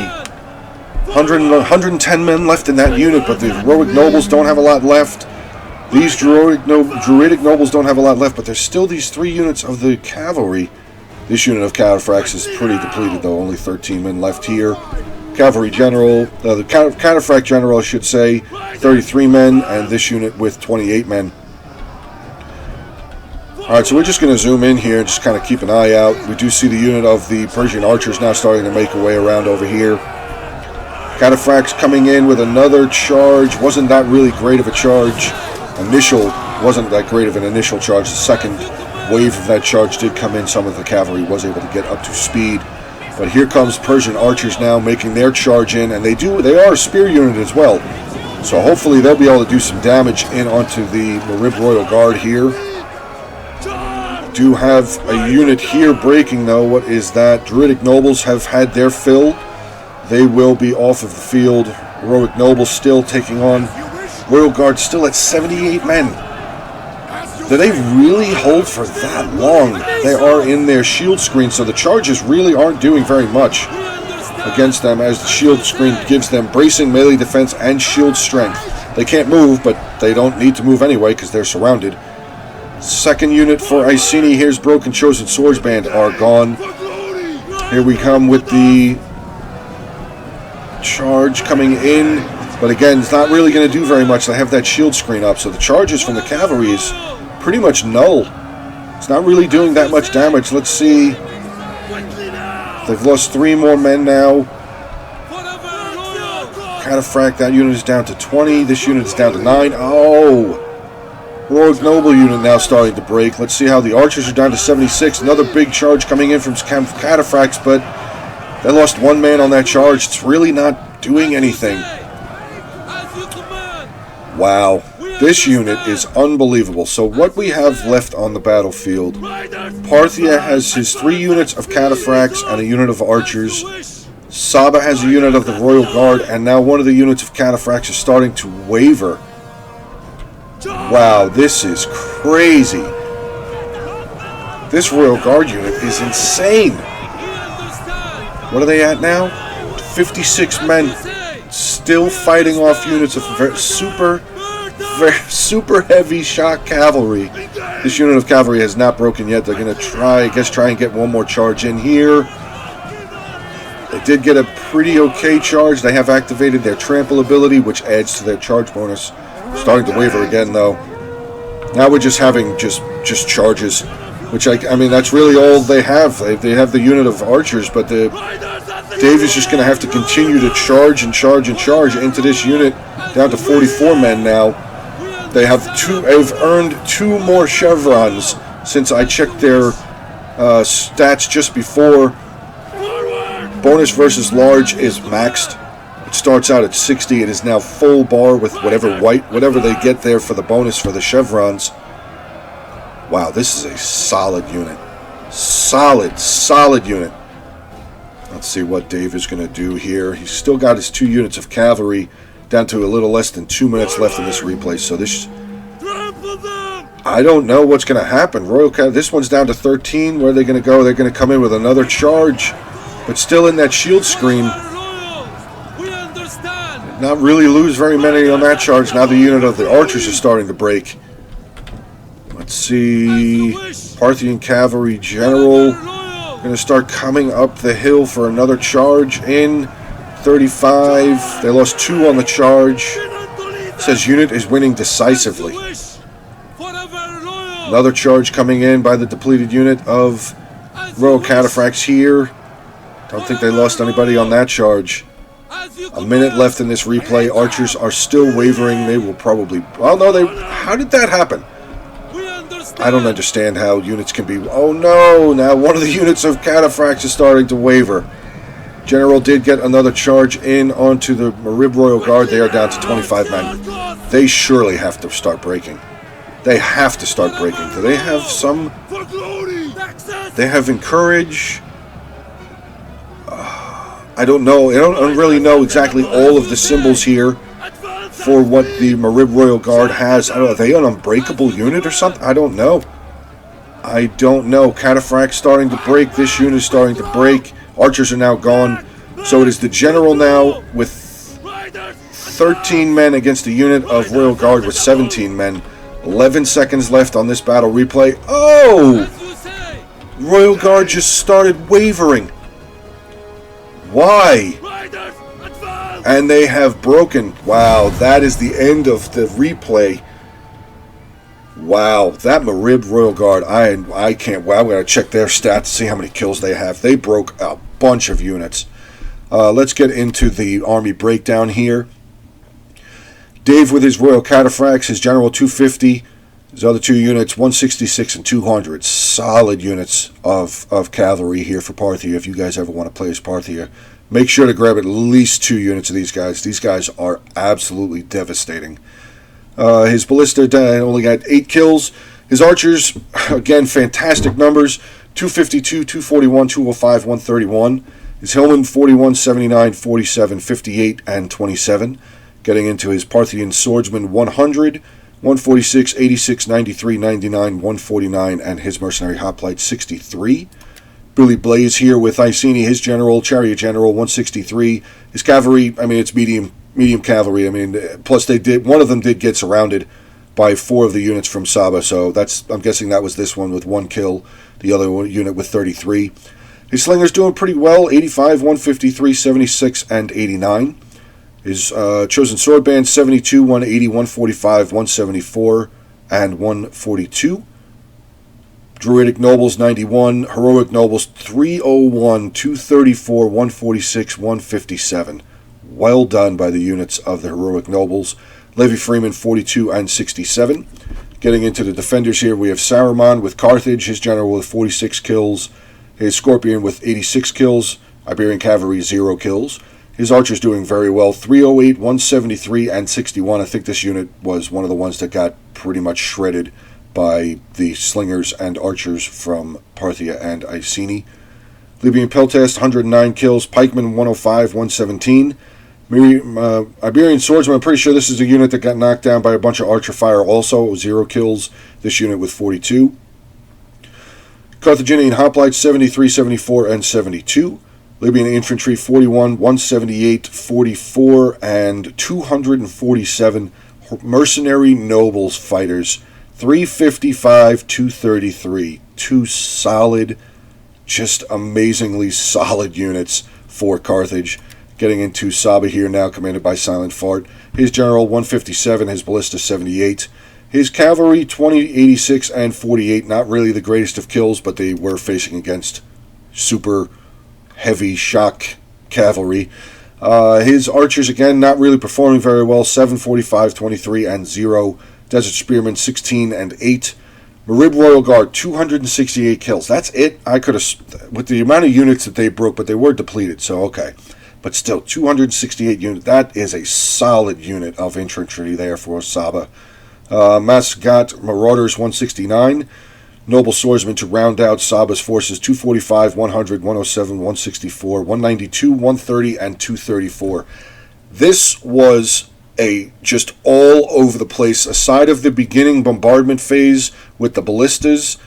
S1: 110 men left in that unit, but the heroic nobles don't have a lot left. These druidic nobles don't have a lot left, but there's still these 3 units of the cavalry. This unit of cataphracts is pretty depleted, though. Only 13 men left here. Cavalry general, the cataphract general, I should say, 33 men, and this unit with 28 men. Alright, so we're just going to zoom in here and just kind of keep an eye out. We do see the unit of the Persian archers now starting to make a way around over here. Cataphracts coming in with another charge. Wasn't that really great of a charge. Wasn't that great of an initial charge. The second wave of that charge did come in. Some of the cavalry was able to get up to speed. But here comes Persian archers now making their charge in, and they are a spear unit as well. So hopefully they'll be able to do some damage in onto the Marib Royal Guard here. Do have a unit here breaking, though. What is that? Druidic nobles have had their fill. They will be off of the field. Heroic nobles still taking on. Royal Guard still at 78 men. Do they really hold for that long? They are in their shield screen, so the charges really aren't doing very much against them, as the shield screen gives them bracing, melee defense, and shield strength. They can't move, but they don't need to move anyway because they're surrounded. Second unit for Iceni. Here's Broken Chosen Swords Band are gone. Here we come with the charge coming in, but again, it's not really going to do very much. They have that shield screen up, so the charges from the cavalry is pretty much null. It's not really doing that much damage. Let's see. They've lost 3 more men now. Cataphract, that unit is down to 20. This unit is down to 9. Oh! Heroic Noble unit now starting to break. Let's see how the archers are down to 76. Another big charge coming in from Cataphracts, but they lost 1 man on that charge. It's really not doing anything. Wow. This unit is unbelievable. So what we have left on the battlefield, Parthia has his 3 units of Cataphracts and a unit of archers. Saba has a unit of the Royal Guard, and now one of the units of Cataphracts is starting to waver. Wow, this is crazy. This Royal Guard unit is insane. What are they at now? 56 men still fighting off units of super heavy shock cavalry. This unit of cavalry has not broken yet. They're going to try and get one more charge in here. They did get a pretty okay charge. They have activated their trample ability, which adds to their charge bonus. Starting to waver again, though. Now we're just having just charges, which I mean that's really all they have. They have the unit of archers, but Dave is just going to have to continue to charge and charge and charge into this unit down to 44 men now. They have earned 2 more chevrons since I checked their stats just before. Bonus versus large is maxed. It starts out at 60. It is now full bar with whatever they get there for the bonus for the chevrons. Wow, this is a solid unit. Solid unit. Let's see what Dave is going to do here. He's still got his 2 units of cavalry, down to a little less than 2 minutes left in this replay. So I don't know what's going to happen. This one's down to 13. Where are they going to go? They're going to come in with another charge, but still in that shield screen. Not really lose very many on that charge. Now the unit of the archers is starting to break. Let's see. Parthian cavalry general going to start coming up the hill for another charge in 35. They lost 2 on the charge. It says unit is winning decisively. Another charge coming in by the depleted unit of Royal Cataphracts here. Don't think they lost anybody on that charge. A minute left in this replay. Archers are still wavering. They will probably... Oh, no, how did that happen? I don't understand how units can be... Oh, no! Now one of the units of Cataphracts is starting to waver. General did get another charge in onto the Marib Royal Guard. They are down to 25 men. They surely have to start breaking. They have to start breaking. Do they have some... They have encourage... I don't know. I don't really know exactly all of the symbols here for what the Marib Royal Guard has. I don't know. Are they an unbreakable unit or something? I don't know. Cataphract starting to break. This unit is starting to break. Archers are now gone. So it is the general now with 13 men against a unit of Royal Guard with 17 men. 11 seconds left on this battle replay. Oh! Royal Guard just started wavering. Why? And they have broken. Wow, that is the end of the replay. Wow, that Marib Royal Guard, I can't. Wow, I'm going to check their stats to see how many kills they have. They broke a bunch of units. Let's get into the army breakdown here. Dave with his Royal Cataphracts, his General 250, his other two units 166 and 200. Solid units of cavalry here for Parthia. If you guys ever want to play as Parthia, make sure to grab at least 2 units of these guys. These guys are absolutely devastating. His ballista only got 8 kills. His archers, again, fantastic numbers. 252, 241, 205, 131. His hillmen, 41, 79, 47, 58, and 27. Getting into his Parthian swordsman, 100, 146, 86, 93, 99, 149, and his mercenary hoplites, 63. Billy Blaze here with Iceni, his general, chariot general, 163. His cavalry, I mean, it's medium cavalry. I mean, plus one of them did get surrounded by 4 of the units from Saba, so I'm guessing that was this one with 1 kill, the other unit with 33. His slinger's doing pretty well, 85, 153, 76, and 89. His chosen sword band, 72, 180, 145, 174, and 142. Druidic nobles, 91. Heroic nobles, 301, 234, 146, 157. Well done by the units of the heroic nobles. Levi Freeman, 42 and 67. Getting into the defenders here, we have Saruman with Carthage, his general with 46 kills. His Scorpion with 86 kills. Iberian Cavalry, 0 kills. His archers doing very well, 308, 173, and 61. I think this unit was one of the ones that got pretty much shredded by the slingers and archers from Parthia and Iceni. Libyan Peltast, 109 kills. Pikemen, 105, 117. Iberian Swordsman, I'm pretty sure this is a unit that got knocked down by a bunch of archer fire also, 0 kills. This unit with 42. Carthaginian Hoplites, 73, 74, and 72. Libyan Infantry, 41, 178, 44, and 247. Mercenary Nobles Fighters, 355, 233. 2 solid, just amazingly solid units for Carthage. Getting into Saba here now, commanded by Silent Fart. His general, 157, his ballista, 78. His cavalry, 20, 86, and 48. Not really the greatest of kills, but they were facing against super heavy shock cavalry. His archers, again, not really performing very well. 7, 45, 23, and 0. Desert Spearmen, 16 and 8. Marib Royal Guard, 268 kills. That's it. I could have, with the amount of units that they broke, but they were depleted, so okay. But still, 268 units. That is a solid unit of infantry there for Saba. Masgat Marauders, 169. Noble Swordsmen to round out Saba's forces, 245, 100, 107, 164, 192, 130, and 234. This was a just all over the place, aside of the beginning bombardment phase with the ballistas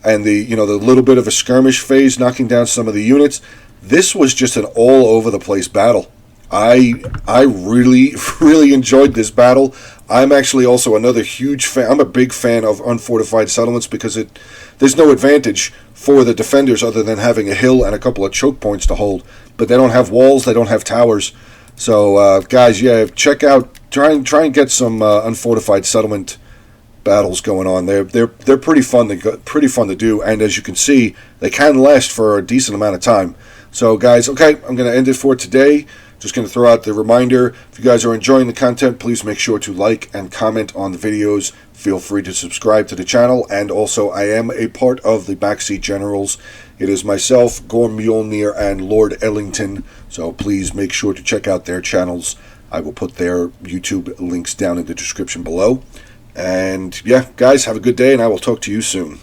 S1: and the little bit of a skirmish phase knocking down some of the units. This was just an all over the place battle. I really, really enjoyed this battle. I'm actually also another huge fan. I'm a big fan of unfortified settlements because there's no advantage for the defenders other than having a hill and a couple of choke points to hold. But they don't have walls. They don't have towers. So guys, yeah, try and get some unfortified settlement battles going on. They're pretty fun to do, and as you can see, they can last for a decent amount of time. So guys, okay, I'm going to end it for today. Just going to throw out the reminder, if you guys are enjoying the content, please make sure to like and comment on the videos. Feel free to subscribe to the channel, and also I am a part of the Backseat Generals. It is myself, Gorm Mjolnir, and Lord Ellington, so please make sure to check out their channels. I will put their YouTube links down in the description below. And yeah, guys, have a good day, and I will talk to you soon.